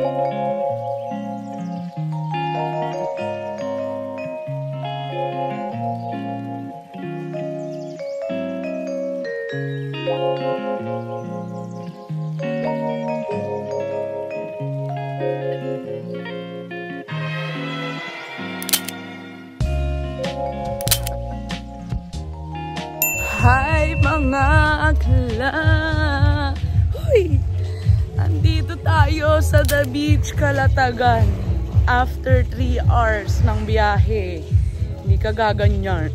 Hi mga akla! Hoy! Andito tayo sa The Beach, Calatagan. After 3 hours ng biyahe. Hindi ka gaganyan.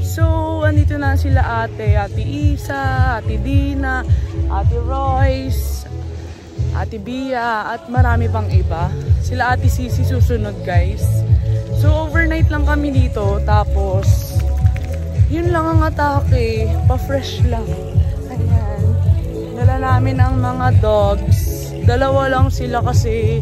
So, andito na sila ate Isa, ate Dina, ate Royce, ate Bia, at marami pang iba. Sila ate Sisi susunod guys. So, overnight lang kami dito. Tapos, yun lang ang atake, pa-fresh lang. Ayan. Dala namin ang mga dogs. Dalawa lang sila kasi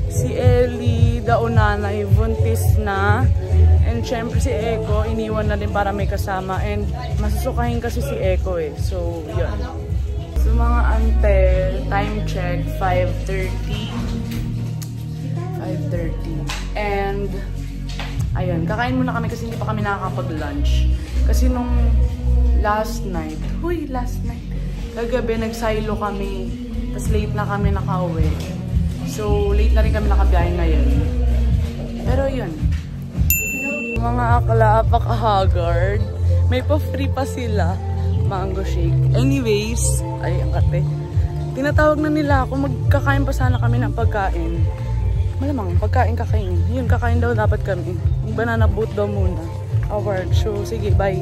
si Ellie, daunanay, buntis na. And syempre si Eko, iniwan na din para may kasama. And masusukahin kasi si Eko eh. So, yun. So, mga ante, time check, 5:30. 5:30. And ayun, kakain muna kami kasi hindi pa kami nakakapag-lunch. Kasi nung last night, kagabi nagsilo kami, tapos late na kami nakauwi. So, late na rin kami nakabiyahe ngayon. Pero yun. Mga akla, apaka-haggard. May pa-free pa sila. Mango shake. Anyways, ay, ang kate. Tinatawag na nila ako, magkakain pa sana kami ng pagkain. Malamang, kakain. Yun, kakain daw dapat kami. Banana boat daw muna. Award. So, sige, bye.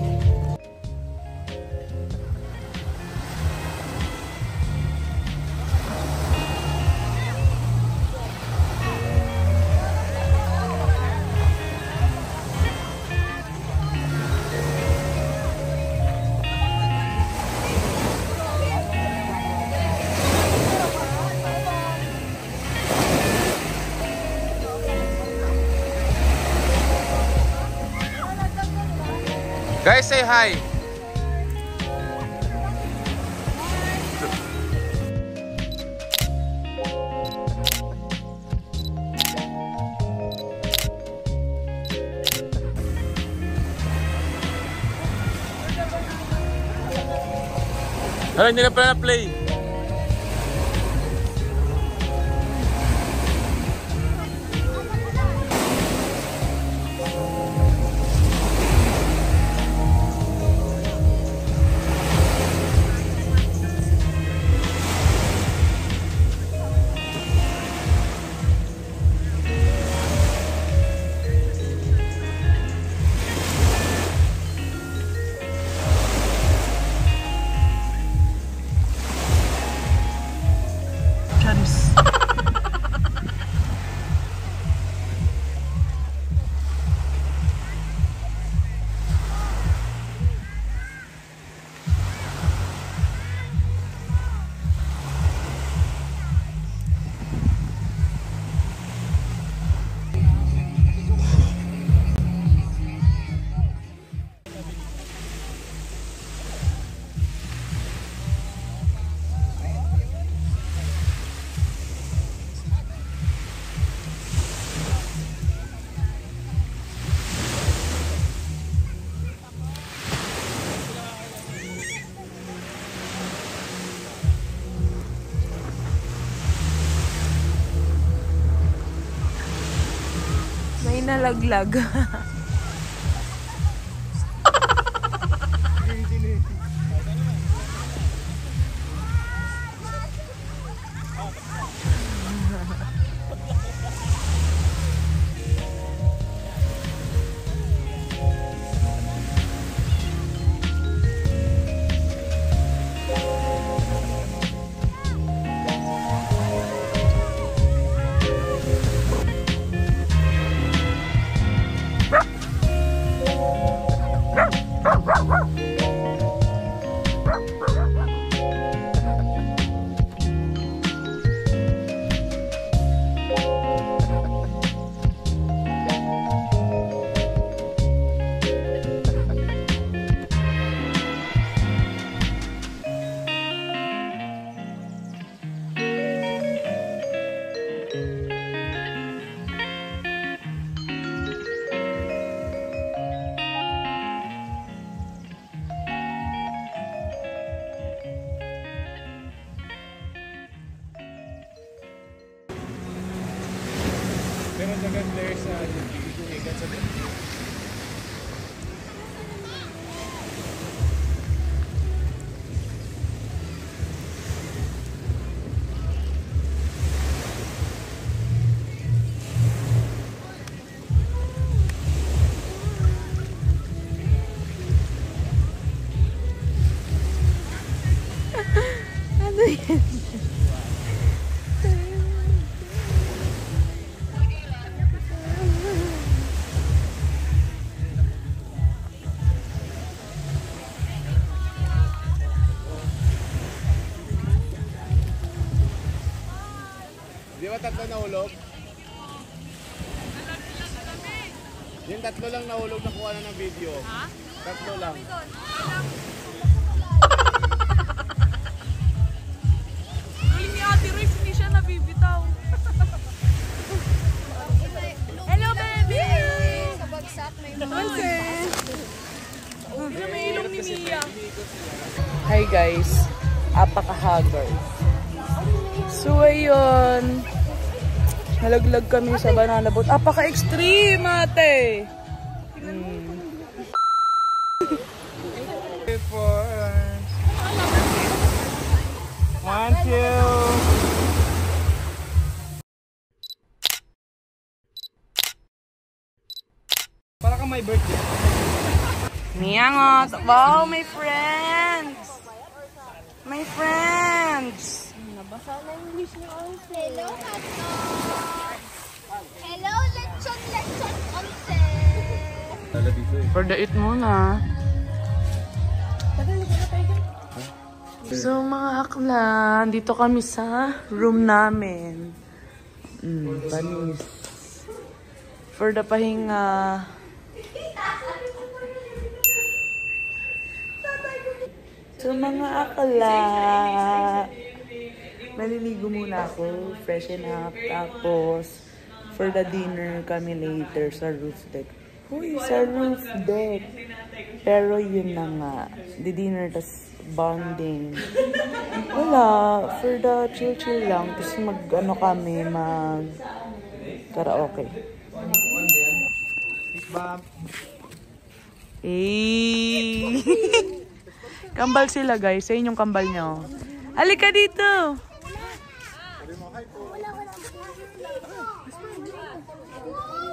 Guys, say hi. Hala, hindi na pala na-play. Nalaglag. Meron sa players sa Jumigan sa Ano yan? Di ba tatlo nahulog? Yung tatlo lang nahulog na kuha na ng video. Ha? Tatlo lang. Galing ni Ate Royce, hindi siya nabibitaw. Hello, baby! Sa bagsak may May ilong ni Mia. Hi guys, apaka-haggard. So ayun, nalaglag kami sa banana boat. Apaka-extreme, ate! One, two. Para ka may birthday. Miangot! Wow, my friends! My friends! Nabasa na yung wish ni Onse. Hello, Hato. Hello, lechon Onse. For the eat muna. So mga akla, dito kami sa room namin. Panis. For the pahinga. So mga akla, maliligo muna ako, freshen up, tapos for the dinner kami later sa roof deck. Uy, sa roof deck. Pero yun na nga, the dinner, tas bonding. Wala, for the chill-chill lang, tas mag-ano kami, mag-karaoke. Eh. Kambal sila guys, sa inyong kambal nyo. Halika dito!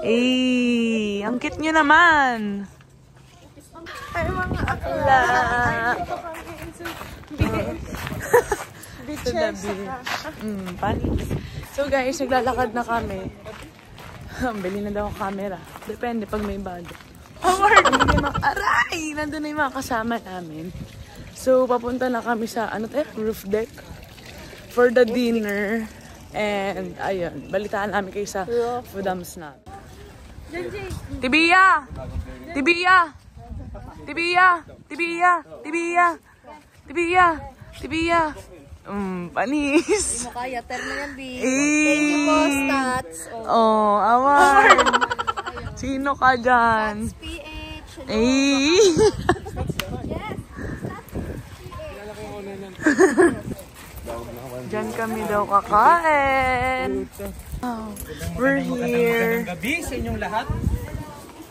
Eh, ang cute nyo naman! Ay, mga akla! Beaches. Panis. So guys, naglalakad na kami. Bili na daw ang camera. Depende pag may budget. Howard! Aray! Nandun na yung mga kasama namin. So, papunta na kami sa, roof deck for the dinner. And, ayun, balitaan namin kayo sa Fudams na. Tibiya! Tibiya! Tibiya! Tibiya! Tibiya! Tibiya! Tibiya! Panis! Hindi mo kaya, terno yan, B. Thank you po, Stats. Oh, awan! Sino ka dyan? PH. Eh! Diyan kami daw kakain. Oh, we're here. Gabi sa inyong lahat.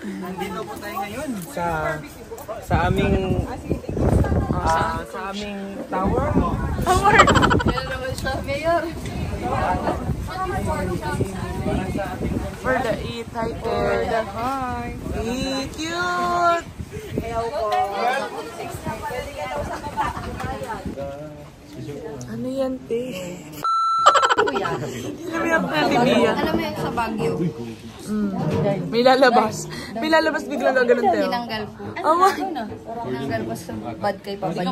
Nandito po tayo ngayon sa aming sa aming tower. Howard! Mayor. For the eat, hi there. Hi. Cute! Ano yan, te? Alam mo yung Tibiya? Alam mo yung sa Baguio? May lalabas. May lalabas biglang gaganon tayo. Tinanggal ko. Ama! Tinanggal ko sa bad kay Papa Gio.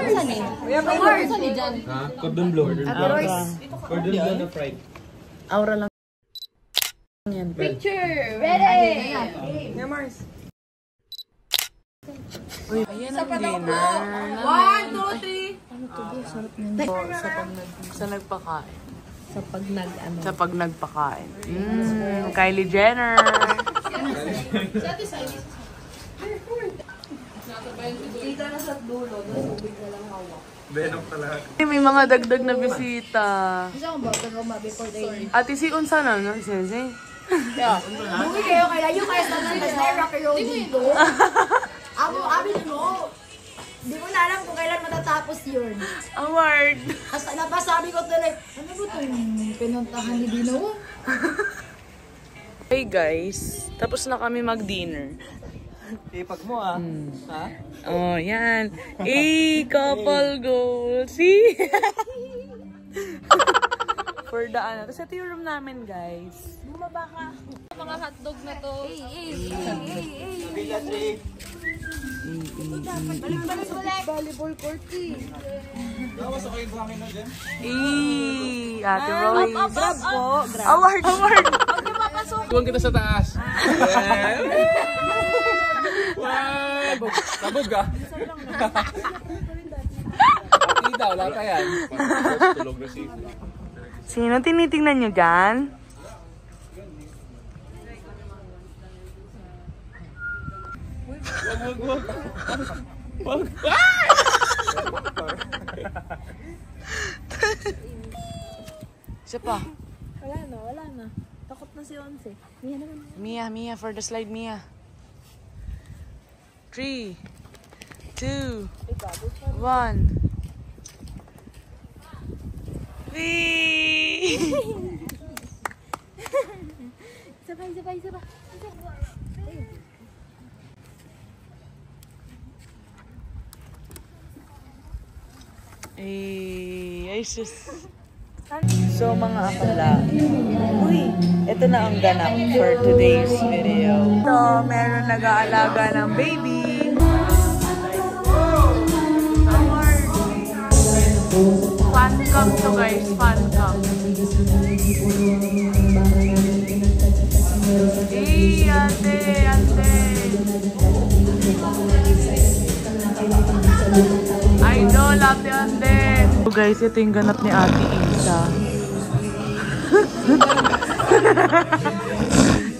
Saan eh? Saan eh dyan? Cordon bleu. Aura. Cordon bleu na fried. Aura lang. Yan. Picture! Ready! Uy, ayan ang dinner. 1, 2, 3! Sa nagpakain. Sa pag nag-ano. Sa pag nagpakain. Kylie Jenner. Dito na sa dulo, tubig na lang hawak. Venom talaga. May mga dagdag na bisita. Ate si unsa na no? Sensei? Bukit kayo kaya yung kaya na rocky road dito. Amin mo. Hindi ko na alam kung kailan matatapos yun. Award! Hasta napasabi ko tuloy, ano ba itong pinuntahan ni Dino? Hey guys, tapos na kami mag-dinner. Ipag mo ah. Ha? Oh, yan. Couple goals. See? For the ano. Tapos ito yung room namin, guys. Bumaba ka. Mga hotdog na to. Balik-balik ulit. Volleyball court eh. Ate Roy. Grab po. Award! Award! Tuwang kita sa taas. Wow! Sabog ka? Kita, wala pa yan. Tulog na siya. Sino tinitingnan nyo dyan? Wag. Isa pa. Wala na. Takot na si Onse. Mia naman. Mia, for the slide, Mia. 3, 2, 1. Wee! Sabay. Ay, sus. So mga akala, uy, ito na ang ganap for today's video. So, meron nag-aalaga ng baby. Fan cam to guys, fan cam. Ate. Idol, ate. So guys, ito yung ganap ni Ate Isa.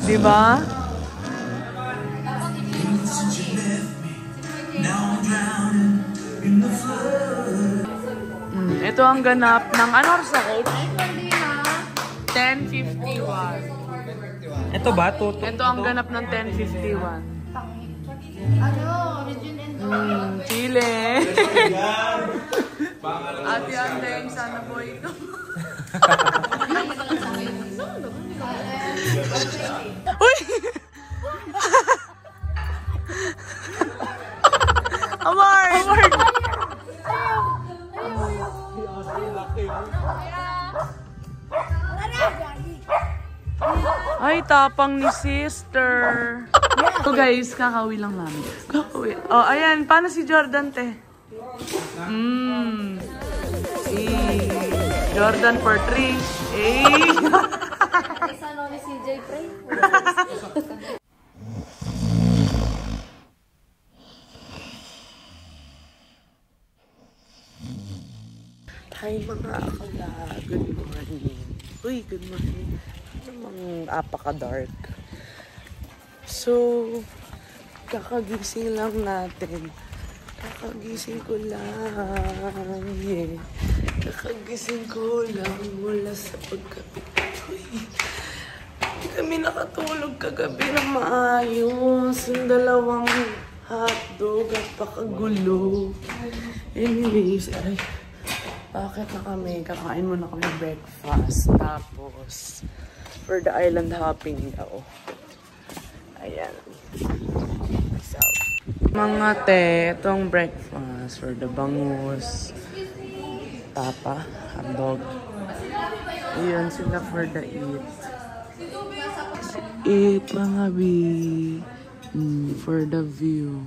Diba? Ito ang ganap ng ano sa coach? 10:51. Ito ba? Ito ang ganap ng 10:51. Chile. Ate Andeng, sana po ito. Uy! Award! Ay, tapang ni sister. So guys, kakauwi lang namin. Kakauwi. Oh, ayan. Paano si Jordan, te? Si Jordan for 3. Sana ni CJ Pre. Hi mga akala. Good morning. Uy, good morning. Namang apaka-dark. So, kakagising lang natin. Kakagising ko lang. Yeah. Kakagising ko lang mula sa pagkapi. Hindi kami nakatulog kagabi na maayos. Yung dalawang hotdog at pakagulo. Anyways, ay, bakit na kami? Kakain muna kami breakfast. Tapos, for the island hopping daw. Ayan. So, mga te, itong breakfast for the bangus. Papa, hotdog. Ayan sila for the eat. Eat mga bi. For the view.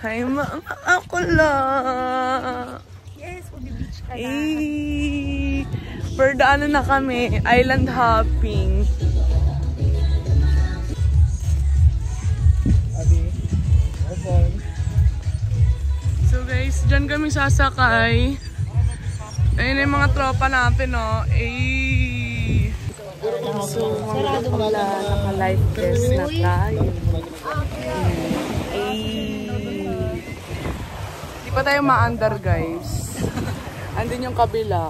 Hi mga akala. Yes, beach ka na. For the ano na kami, island hopping. So guys, dyan kami sasakay. Ayun yung mga tropa natin, no? So, mga akala, naka-life vest na tayo. pa tayo maandar, guys. Andun yung kabila.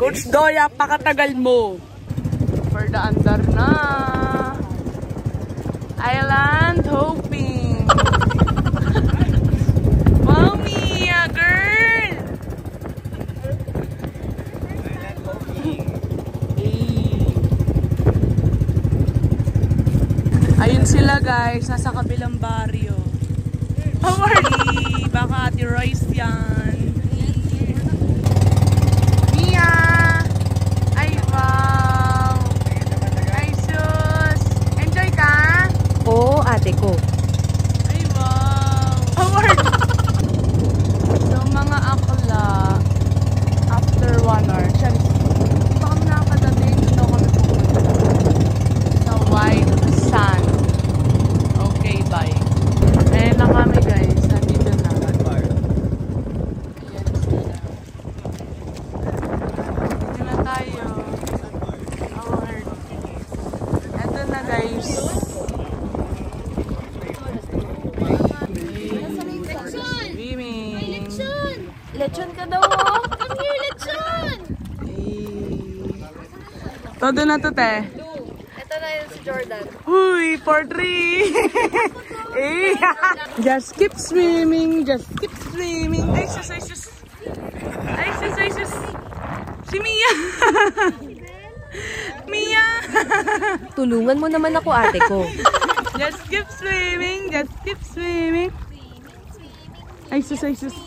Coach Doya, pakatagal mo. For the andar na. Island hopping. Wow, Mia, girl. Island hopping. Ayun sila, guys. Nasa kabilang baryo. Howard! Baka Ate Royce yan. Mia! Ay, wow! Ay, sus! Enjoy ka? Oo, ate ko. Ay, wow! Howard! So, mga akla, after 1 hour, siya, di ba kami nakakadating? Dito kami pupunta sa white sand. Okay, bye. Eh, na kami, guys. Nandito na. Ayan sila. Dito na tayo. Howard. Ito na, guys. Swimming. Lechon ka daw, oh. Come here, lechon. Todo na to, te. Ito na yun si Jordan. Huy, for 3. Eh, just keep swimming, just keep swimming. Ay, sus, ay, sus. Ay, sus, ay, sus. Si Mia. Mia. Tulungan mo naman ako, ate ko. Just keep swimming, just keep swimming. Ay, sus, ay, sus.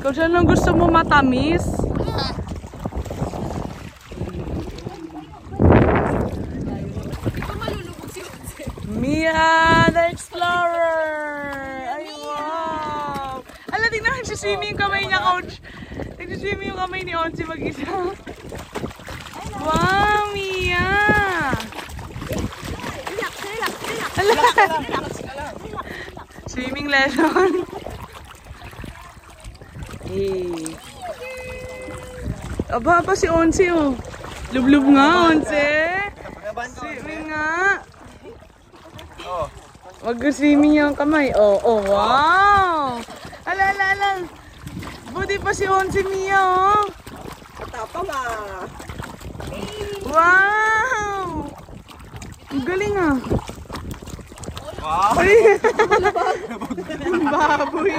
Kung saan lang gusto mo matamis? Mia, the explorer! Ay, wow! Ala, tingnan, nagsiswimming yung kamay niya, coach. Nagsiswimming yung kamay ni Onsi mag-isa. Wow, Mia! Ala! Swimming lesson. Hey. Aba, si Onsi, oh. Lublub nga, Onsi. Swimming nga. Oh. Mag-swimming yung kamay. Oh, oh, wow! Ala, ala, ala. Buti pa si Onsi, Mia, oh. Tapang ah. Wow! Ang galing, ah. Wow! Ay! Baboy.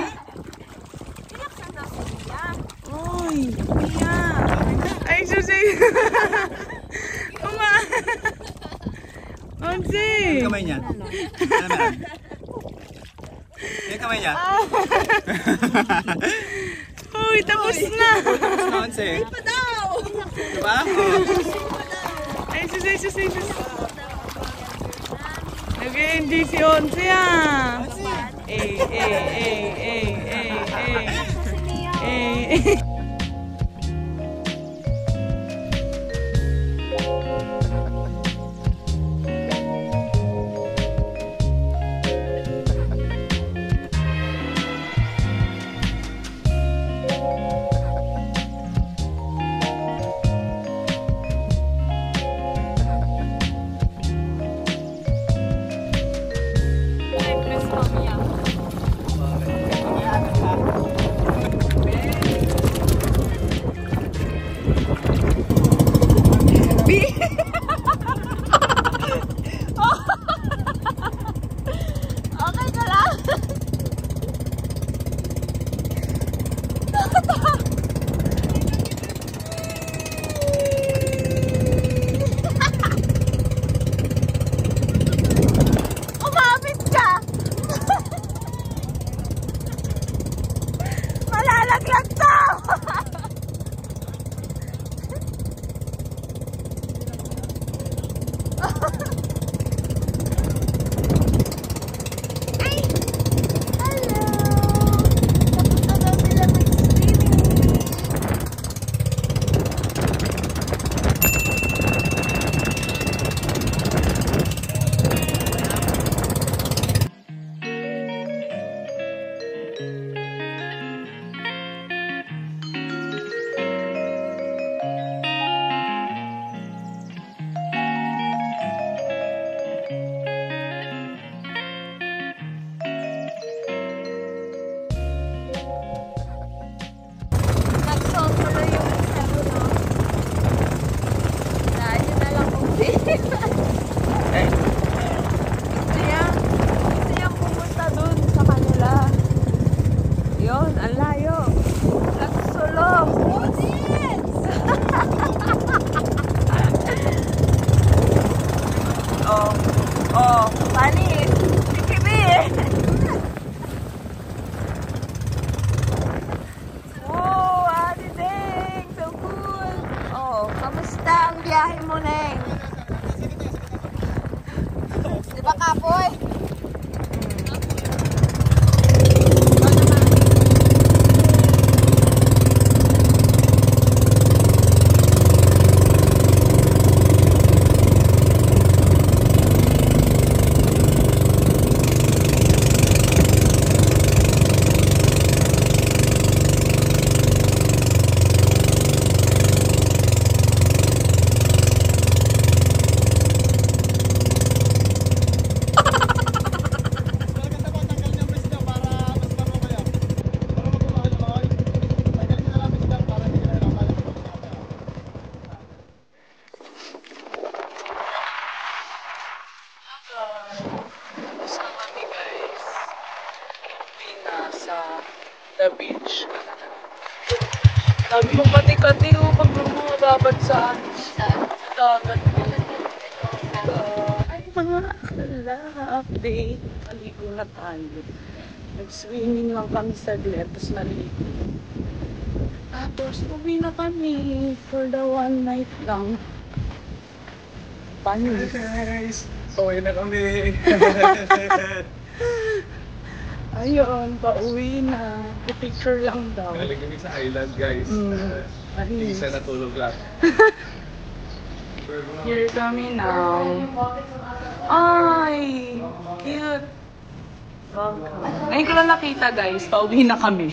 Uy, Mia. Ay, susi. Uma. Onsi. Yung kamay niya. Ano meron? Yung kamay niya. Uy, tapos na. Onsi. Pa daw. Diba? Ay, susi, susi, susi. Nag-enjoy si Onsi, ah. Eh, eh, eh, eh, eh, eh. Eh. Oh, panis. Kikibi. Oh, Ate Deng. So cool. Oh, kamusta ang biyahe mo, Neng? Di ba, Kapoy? Saan kami, guys? Uwi na sa the beach. Sabi mong kati-kati pag bumababad sa dagat. Ay, mga akala, update. Maligo na tayo. Nag-swimming lang kami saglit, tapos naligo. Tapos, uwi na kami for the one night lang. Panis. Guys, uwi na kami. Ayun, pauwi na. Picture lang daw. Galing kami sa island, guys. Panis. Isa natulog lang. Here kami now. Ay! Cute! Welcome. Ngayon ko lang nakita, guys. Pauwi na kami.